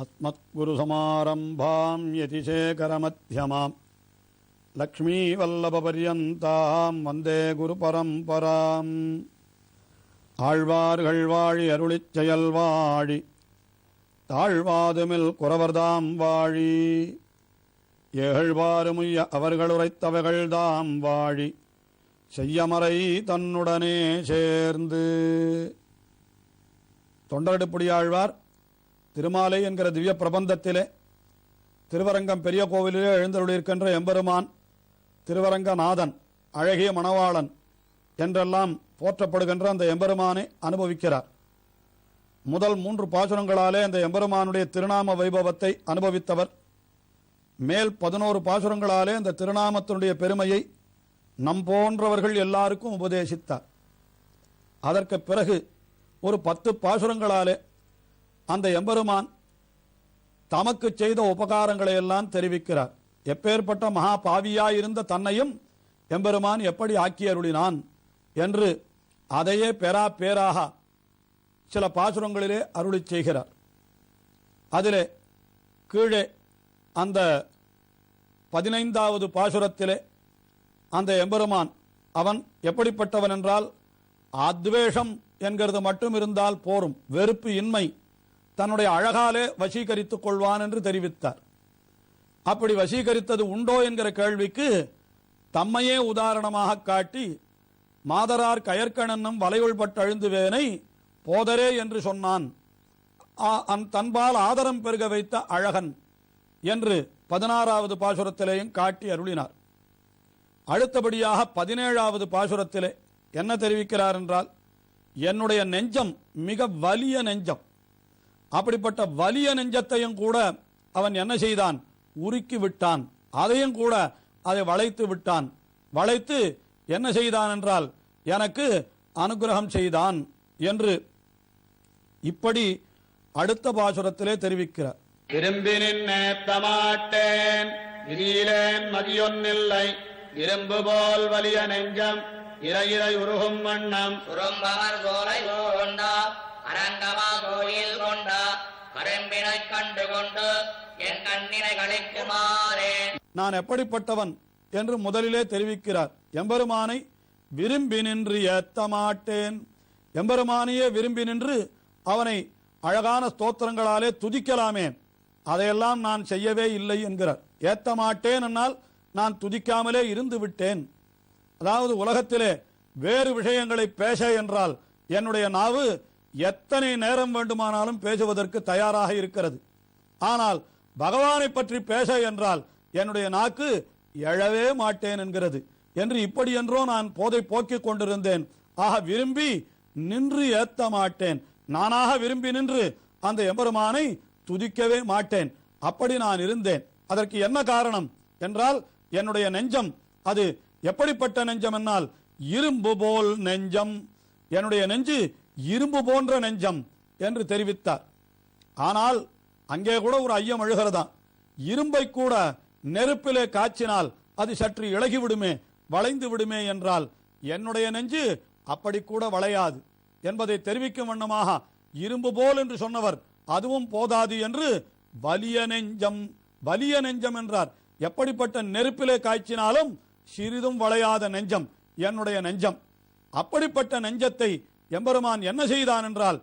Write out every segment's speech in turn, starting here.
அஸ்மத்குருசமாரம்பாம் யதிசேகரமத்யமாம் லக்ஷ்மீவல்லபபர்யந்தாம் வந்தே குருபரம்பராம். ஆழ்வார்கள் வாழி அருளிச் செயல் வாழி தாழ்வாதுமில் குறவர்தாம் வாழி ஏழ்வாறுமுய்ய அவர்கள் உரைத்தவைகள்தாம் வாழி செய்யமறை தன்னுடனே சேர்ந்து. தொண்டரடிப்புடியாழ்வார் திருமாலை என்கிற திவ்ய பிரபந்தத்திலே திருவரங்கம் பெரிய கோவிலிலே எழுந்தருளியிருக்கின்ற எம்பெருமான் திருவரங்கநாதன் அழகிய மணவாளன் என்றெல்லாம் போற்றப்படுகின்ற அந்த எம்பெருமானை அனுபவிக்கிறார். முதல் 3 பாசுரங்களாலே அந்த எம்பெருமானுடைய திருநாம வைபவத்தை அனுபவித்தவர். மேல் 11 பாசுரங்களாலே அந்த திருநாமத்தினுடைய பெருமையை நம் போன்றவர்கள் எல்லாருக்கும் உபதேசித்தார். அதற்கு பிறகு ஒரு 10 பாசுரங்களாலே அந்த எம்பெருமான் தமக்கு செய்த உபகாரங்களை எல்லாம் தெரிவிக்கிறார். எப்பேற்பட்ட மகா பாவியாயிருந்த தன்னையும் எம்பெருமான் எப்படி ஆக்கி அருளினான் என்று அதையே பேராக சில பாசுரங்களிலே அருளி செய்கிறார். அதிலே கீழே அந்த 15வது பாசுரத்திலே அந்த எம்பெருமான் அவன் எப்படிப்பட்டவன் என்றால் அத்வேஷம் என்கிறது மட்டும் இருந்தால் போரும், வெறுப்பு இன்மை, தன்னுடைய அழகாலே வசீகரித்துக் கொள்வான் என்று தெரிவித்தார். அப்படி வசீகரித்தது உண்டோ என்கிற கேள்விக்கு தம்மையே உதாரணமாக காட்டி மாதரார் கயற்கணன்னும் வலையுள்பட்டு அழுந்துவேனை போதரே என்று சொன்னான், தன்பால் ஆதரம் பெருக வைத்த அழகன் என்று 16வது பாசுரத்திலேயும் காட்டி அருளினார். அடுத்தபடியாக 17வது பாசுரத்திலே என்ன தெரிவிக்கிறார் என்றால், என்னுடைய நெஞ்சம் மிக வலிய நெஞ்சம், அப்படிப்பட்ட வலிய நெஞ்சத்தையும் கூட அவன் என்ன செய்தான், உருக்கி விட்டான். அதையும் கூட அதை வளைத்து விட்டான். வளைத்து என்ன செய்தான் என்றால் எனக்கு அனுகிரகம் செய்தான் என்று இப்படி அடுத்த பாசுரத்திலே தெரிவிக்கிறார். விரும்பினின் நேத்தமாட்டேன் விதியிலேன் மதியொன்னில்லை இரும்பு போல் வலிய நெஞ்சம் இறையிறை உருகும் வண்ணம் சுரும்பவர் சோலை கொண்டா அரங்கமா கோயில் கொண்டா கரும்பினை கண்டு கொண்டு என் கண்ணினை கழிக்குமாறே. நான் எப்படிப்பட்டவன் என்று முதலிலே தெரிவிக்கிறார். எம்பெருமானை விரும்பி நின்று ஏத்த மாட்டேன், எம்பெருமானையே விரும்பி நின்று அவனை அழகான ஸ்தோத்திரங்களாலே துதிக்கலாமே, அதையெல்லாம் நான் செய்யவே இல்லை என்கிறார். ஏத்த மாட்டேன் என்னால் நான் துதிக்காமலே இருந்து விட்டேன். அதாவது உலகத்திலே வேறு விஷயங்களை பேச என்றால் என்னுடைய நாவு எத்தனை நேரம் வேண்டுமானாலும் பேசுவதற்கு தயாராக இருக்கிறது. ஆனால் பகவானை பற்றி பேச என்றால் என்னுடைய நாக்கு எழவே மாட்டேன் என்கிறது என்று இப்படி என்றோ நான் போதை போக்கிக் கொண்டிருந்தேன். ஆக விரும்பி நின்று ஏத்த மாட்டேன், நானாக விரும்பி நின்று அந்த எம்பெருமானை துதிக்கவே மாட்டேன், அப்படி நான் இருந்தேன். அதற்கு என்ன காரணம் என்றால் என்னுடைய நெஞ்சம் அது எப்படிப்பட்ட நெஞ்சம் என்னால் இரும்பு போல் நெஞ்சம், என்னுடைய நெஞ்சு இரும்பு போன்ற நெஞ்சம் என்று தெரிவித்தார். ஆனால் அங்கே கூட ஒரு ஐயம் எழுகிறதாம், இரும்பை கூட நெருப்பிலே காய்ச்சினால் அது சற்று இளகி விடுமே, வளைந்து விடுமே என்றால் என்னுடைய நெஞ்சு அப்படி கூட வளையாது என்பதை தெரிவிக்கும் வண்ணமாக இரும்பு போல் என்று சொன்னவர் அதுவும் போதாது என்று வலிய நெஞ்சம் வலிய நெஞ்சம் என்றார். எப்படிப்பட்ட நெருப்பிலே காய்ச்சினாலும் சிறிதும் வளையாத நெஞ்சம் என்னுடைய நெஞ்சம். அப்படிப்பட்ட நெஞ்சத்தை எம்பெருமான் என்ன செய்தான் என்றால்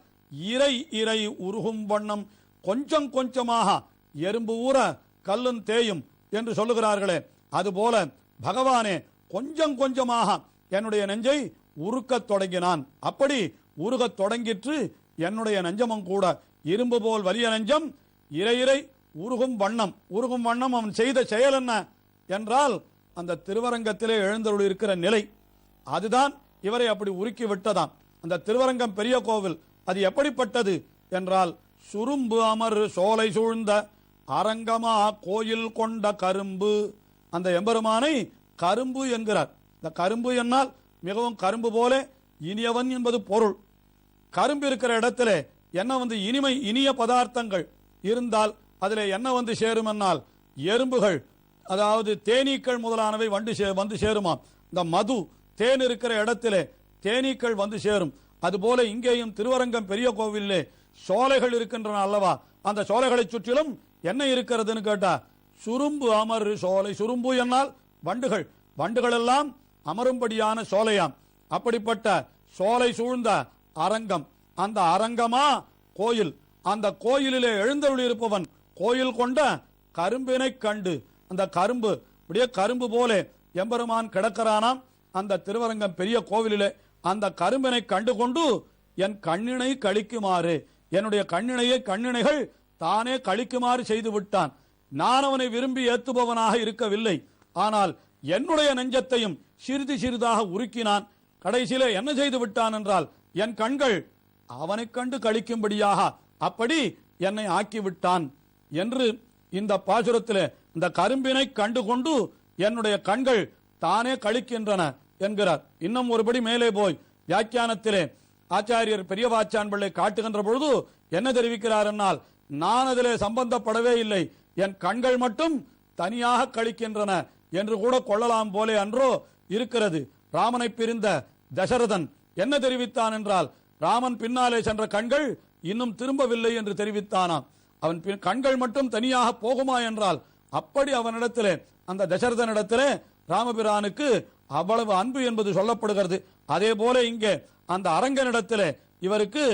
இறை இறை உருகும் வண்ணம் கொஞ்சம் கொஞ்சமாக எறும்பு ஊற கல்லும் தேயும் என்று சொல்லுகிறார்களே, அதுபோல பகவானே கொஞ்சம் கொஞ்சமாக என்னுடைய நெஞ்சை உருக்கத் தொடங்கினான். அப்படி உருகத் தொடங்கிற்று என்னுடைய நெஞ்சமும் கூட இரும்பு போல் வலிய நெஞ்சம் இறை இறை உருகும் வண்ணம். உருகும் வண்ணம் அவன் செய்த செயல் என்ன என்றால் அந்த திருவரங்கத்திலே எழுந்தருள் இருக்கிற நிலை, அதுதான் இவரை அப்படி உருக்கி விட்டதாம். அந்த திருவரங்கம் பெரிய கோவில் அது எப்படிப்பட்டது என்றால் சுரும்பு அமர் சோலை சூழ்ந்த அரங்கமா கோயில் கொண்ட கரும்பு. அந்த எம்பெருமானை கரும்பு என்கிறார். இந்த கரும்பு என்னால் மிகவும் கரும்பு போல இனியவன் என்பது பொருள். கரும்பு இருக்கிற இடத்திலே என்ன வந்து இனிய பதார்த்தங்கள் இருந்தால் அதிலே என்ன வந்து சேரும் என்னால் எறும்புகள், அதாவது தேனீக்கள் முதலானவை வந்து சேருமாம். இந்த மது தேன் இருக்கிற இடத்திலே தேனீக்கள் வந்து சேரும். அதுபோல இங்கேயும் திருவரங்கம் பெரிய கோவிலே சோலைகள் இருக்கின்றன அல்லவா, அந்த சோலைகளை சுற்றிலும் என்ன இருக்கிறதுன்னு கேட்டா சுரும்பு அமர் சோலை. சுரும்பு என்னால் வண்டுகள், வண்டுகள் எல்லாம் அமரும்படியான சோலையாம். அப்படிப்பட்ட சோலை சூழ்ந்த அரங்கம், அந்த அரங்கமா கோயில், அந்த கோயிலிலே எழுந்தருளி இருப்பவன் கோயில் கொண்ட கரும்பினை கண்டு, அந்த கரும்பு அப்படியே கரும்பு போல எம்பெருமான் கிடக்கிறானாம் அந்த திருவரங்கம் பெரிய கோவிலிலே. அந்த கரும்பினை கண்டு கொண்டு என் கண்ணினை கழிக்குமாறு, என்னுடைய கண்ணினைகள் தானே கழிக்குமாறு செய்து விட்டான். நான் அவனை விரும்பி ஏத்துபவனாக இருக்கவில்லை, ஆனால் என்னுடைய நெஞ்சத்தையும் சிறிது சிறிதாக உருக்கினான். கடைசியிலே என்ன செய்து விட்டான் என்றால் என் கண்கள் அவனை கண்டு கழிக்கும்படியாக அப்படி என்னை ஆக்கிவிட்டான் என்று இந்த பாசுரத்திலே இந்த கரும்பினை கண்டு கொண்டு என்னுடைய கண்கள் தானே கழிக்கின்றன என்கிறார். இன்னும் ஒருபடி மேலே போய் வியாக்கியானத்திலே ஆச்சாரியர் பெரியவாச்சான் பிள்ளை காட்டுகின்ற பொழுது என்ன தெரிவிக்கிறார் என்னால், நான் அதிலே சம்பந்தப்படவே இல்லை, என் கண்கள் மட்டும் தனியாக கழிக்கின்றன என்று கூட கொள்ளலாம் போலே அன்றோ இருக்கிறது. ராமனை பிரிந்த தசரதன் என்ன தெரிவித்தான் என்றால், ராமன் பின்னாலே சென்ற கண்கள் இன்னும் திரும்பவில்லை என்று தெரிவித்தானாம். அவன் கண்கள் மட்டும் தனியாக போகுமா என்றால், அப்படி அவனிடத்திலே அந்த தசரதனிடத்திலே ராமபிரானுக்கு அவ்வளவு அன்பு என்பது சொல்லப்படுகிறது. அதே போல இங்கே அந்த அரங்கனிடத்திலே இவருக்கு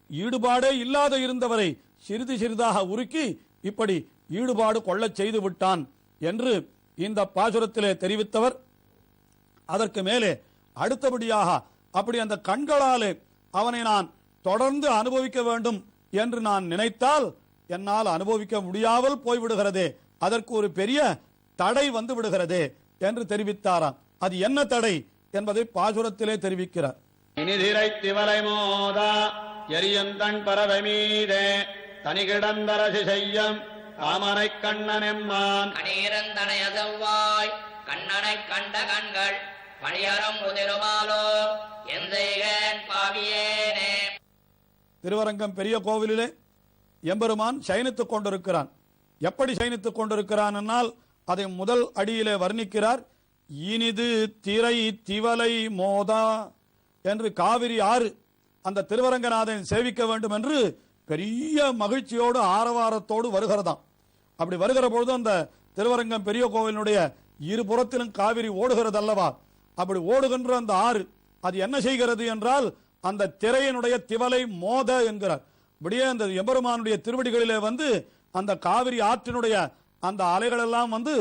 ஈடுபாடே இல்லாத இருந்தவரை சிறிது சிறிதாக உருக்கி இப்படி ஈடுபாடு கொள்ளச் செய்து விட்டான் என்று இந்த பாசுரத்திலே தெரிவித்தவர். அதற்கு மேலே அடுத்தபடியாக அப்படி அந்த கண்களாலே அவனை நான் தொடர்ந்து அனுபவிக்க வேண்டும் என்று நான் நினைத்தால் என்னால் அனுபவிக்க முடியாமல் போய்விடுகிறதே, அதற்கு ஒரு பெரிய தடை வந்து விடுகிறதே என்று தெரிவித்தாராம். அது என்ன தடை என்பதை பாசுரத்திலே தெரிவிக்கிறார். இனிதிரை திவலை மோதா எரியந்தன் பறவை மீதே தனி கிடந்தரசி செய்யம் தாமரை கண்ணன் எம்மான் கணீரந்தனை அதவ்வாய் கண்ணனை கண்ட கண்கள் பணியரம் முதிருமாலோ எந்தேகன் பாவியேனே. திருவரங்கம் பெரிய கோவிலிலே எம்பெருமான் சயனித்துக் கொண்டிருக்கிறான். எப்படி சயனித்துக் கொண்டிருக்கிறான் என்னால் அதை முதல் அடியிலே வர்ணிக்கிறார். இனிது திரை திவலை மோதா என்று காவிரி ஆறு அந்த திருவரங்கநாதன் சேவிக்க வேண்டும் என்று பெரிய மகிழ்ச்சியோடு ஆரவாரத்தோடு வருகிறதாம். அப்படி வருகிற பொழுது அந்த திருவரங்கம் பெரிய கோவிலுடைய இருபுறத்திலும் காவிரி ஓடுகிறது அல்லவா, அப்படி ஓடுகின்ற அந்த ஆறு அது என்ன செய்கிறது என்றால் அந்த திரையினுடைய திவலை மோத என்கிறார். அப்படியே அந்த எம்பெருமானுடைய திருவடிகளிலே வந்து அந்த காவிரி ஆற்றினுடைய அந்த அலைகள் எல்லாம் வந்து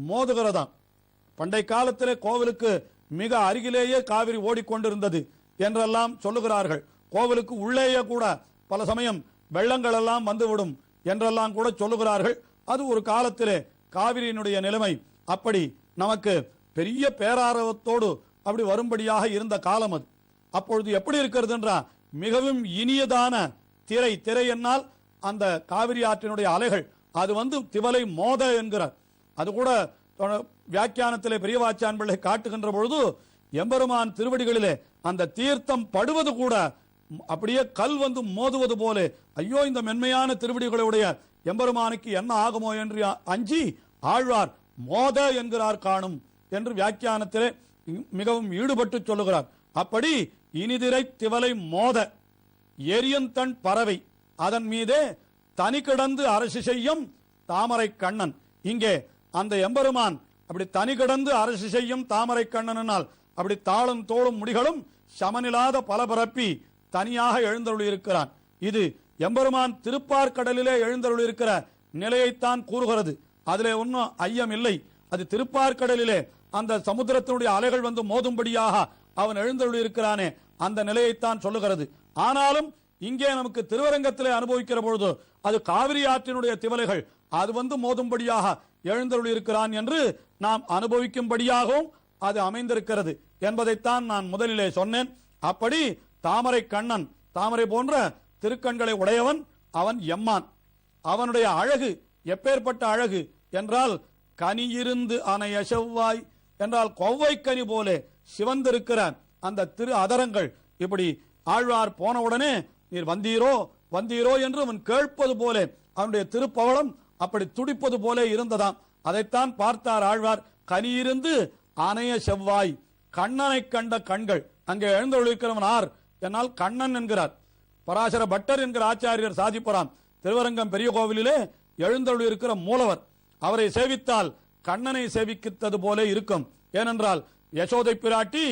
மோதுகிறதாம். பண்டை காலத்திலே கோவிலுக்கு மிக அருகிலேயே காவிரி ஓடிக்கொண்டிருந்தது என்றெல்லாம் சொல்லுகிறார்கள். கோவிலுக்கு உள்ளேயே கூட பல சமயம் வெள்ளங்கள் எல்லாம் வந்துவிடும் என்றெல்லாம் கூட சொல்லுகிறார்கள். அது ஒரு காலத்திலே காவிரியினுடைய நிலைமை அப்படி நமக்கு பெரிய பேராரவத்தோடு அப்படி வரும்படியாக இருந்த காலம் அது. அப்பொழுது எப்படி இருக்கிறது என்றால் மிகவும் இனியதான திரை, திரை என்னால் அந்த காவிரி ஆற்றினுடைய அலைகள் அது வந்து திவலை மோத என்கிறார். அது கூட வியாக்கியானத்திலே பெரியவாச்சான் பிள்ளை காட்டுகின்ற பொழுது எம்பெருமான் திருவடிகளிலே அந்த தீர்த்தம் படுவது கூட அப்படியே கல் வந்து மோதுவது போல, ஐயோ இந்த மென்மையான திருவடிகளுடைய எம்பெருமானுக்கு என்ன ஆகுமோ என்று அஞ்சி ஆழ்வார் மோத என்கிறார் காணும் என்று வியாக்கியானத்திலே மிகவும் ஈடுபட்டு சொல்லுகிறார். அப்படி இனிதிரை திவலை மோத எரியந்தன் பறவை அதன் மீதே தனி கிடந்து அரசு செய்யும் தாமரை கண்ணன். இங்கே அந்த எம்பெருமான் அப்படி தனி கிடந்து அரசு செய்யும் தாமரை கண்ணனால் அப்படி தாளும் தோளும் முடிகளும் சமனில்லாத பல பரப்பி தனியாக எழுந்தருளி இருக்கிறான். இது எம்பெருமான் திருப்பார்கடலிலே எழுந்தருளி இருக்கிற நிலையைத்தான் கூறுகிறது. அதிலே ஒன்றும் ஐயம் இல்லை. அது திருப்பார்கடலிலே அந்த சமுத்திரத்தினுடைய அலைகள் வந்து மோதும்படியாக அவன் எழுந்தருளி இருக்கிறானே அந்த நிலையைத்தான் சொல்லுகிறது. ஆனாலும் இங்கே நமக்கு திருவரங்கத்திலே அனுபவிக்கிற பொழுது அது காவிரி ஆற்றினுடைய திவலைகள் அது வந்து மோதும்படியாக எழுந்தருளி இருக்கிறான் என்று நாம் அனுபவிக்கும்படியாகவும் அது அமைந்திருக்கிறது என்பதைத்தான் நான் முதலிலே சொன்னேன். அப்படி தாமரை கண்ணன், தாமரை போன்ற திருக்கண்களை உடையவன் அவன் எம்மான். அவனுடைய அழகு எப்பேற்பட்ட அழகு என்றால் கனியிருந்து அணைய செவ்வாய் என்றால் கொவ்வை கனி போலே சிவந்திருக்கிற அந்த திரு அதரங்கள். இப்படி ஆழ்வார் போனவுடனே நீர் வந்தீரோ வந்தீரோ என்று அவன் கேட்பது போலே அவனுடைய திருப்பவளம் அப்படி துடிப்பது போலே இருந்ததாம். அதைத்தான் பார்த்தார் ஆழ்வார். கனியிருந்து அணைய செவ்வாய், கண்ணனை கண்ட கண்கள். அங்கே எழுந்தொழிக்கிறவன் ஆர் என்னால் கண்ணன் என்கிறார். பராசர பட்டர் என்கிற ஆச்சாரியர் சாதிப்பறாம். திருவரங்கம் பெரிய கோவிலிலே எழுந்தருளி இருக்கிற மூலவர், அவரை சேவித்தால் கண்ணனை சேவித்தது போல இருக்கும். ஏனென்றால் யசோதை பிராட்டி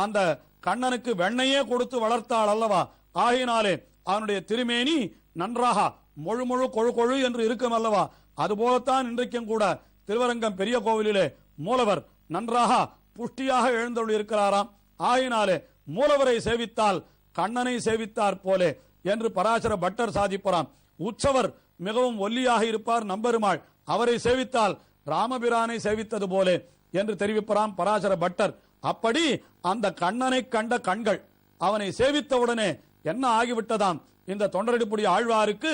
அந்த கண்ணனுக்கு வெண்ணையே கொடுத்து வளர்த்தாள் அல்லவா. ஆகையினாலே அவனுடைய திருமேனி நன்றாக முழு முழு கொழு கொழு என்று இருக்கும் அல்லவா. அதுபோலத்தான் இன்றைக்கும் கூட திருவரங்கம் பெரிய கோவிலிலே மூலவர் நன்றாக புஷ்டியாக எழுந்தருளி இருக்கிறாராம். ஆகையினாலே மூலவரை சேவித்தால் கண்ணனை சேவித்தார் போலே என்று பராசர பட்டர் சாதிப்பறாம். உற்சவர் மிகவும் ஒல்லியாக இருப்பார் நம்பெருமாள், அவரை சேவித்தால் ராமபிரானை சேவித்தது போலே என்று தெரிவிப்பறாம் பராசர பட்டர். அப்படி அந்த கண்ணனை கண்ட கண்கள் அவனை சேவித்தவுடனே என்ன ஆகிவிட்டதாம், இந்த தொண்டரடிப்புடி ஆழ்வாருக்கு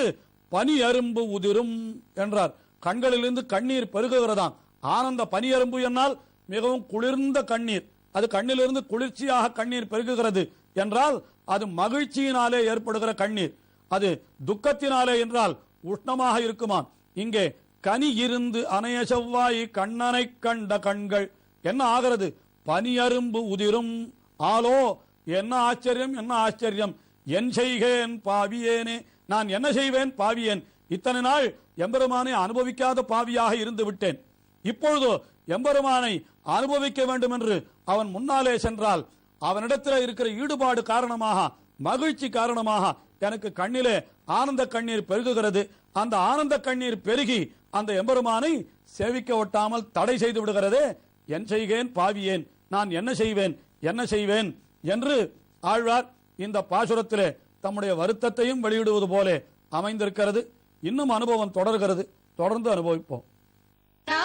பனி அரும்பு உதிரும் என்றார். கண்களிலிருந்து கண்ணீர் பெருகுகிறதாம். ஆனந்த பனி அரும்பு என்னால் மிகவும் குளிர்ந்த கண்ணீர், அது கண்ணிலிருந்து குளிர்ச்சியாக கண்ணீர் பெருகுகிறது என்றால் அது மகிழ்ச்சியினாலே ஏற்படுகிற கண்ணீர். அது துக்கத்தினாலே என்றால் உஷ்ணமாக இருக்குமாம். இங்கே கனி இருந்து அணைய செவ்வாய் கண்ணனை கண்ட கண்கள் என்ன ஆகிறது, பனி அரும்பு உதிரும். ஆலோ என்ன ஆச்சரியம், என்ன ஆச்சரியம். என் செய்கேன் பாவியேனே, நான் என்ன செய்வேன் பாவியேன். இத்தனை நாள் எம்பெருமானை அனுபவிக்காத பாவியாக இருந்து விட்டேன். இப்பொழுதோ எம்பெருமானை அனுபவிக்க வேண்டும் என்று அவன் முன்னாலே சென்றால் அவனிடத்தில் இருக்கிற ஈடுபாடு காரணமாக, மகிழ்ச்சி காரணமாக எனக்கு கண்ணிலே ஆனந்த கண்ணீர் பெருகுகிறது. அந்த ஆனந்த கண்ணீர் பெருகி அந்த எம்பெருமானை சேவிக்க ஒட்டாமல் தடை செய்து விடுகிறதே. என் செய்கேன் பாவியேன், நான் என்ன செய்வேன் என்ன செய்வேன் என்று ஆழ்வார் இந்த பாசுரத்திலே தம்முடைய வருத்தத்தையும் வெளியிடுவது போலே அமைந்திருக்கிறது. இன்னும் அனுபவம் தொடர்கிறது, தொடர்ந்து அனுபவிப்போம்.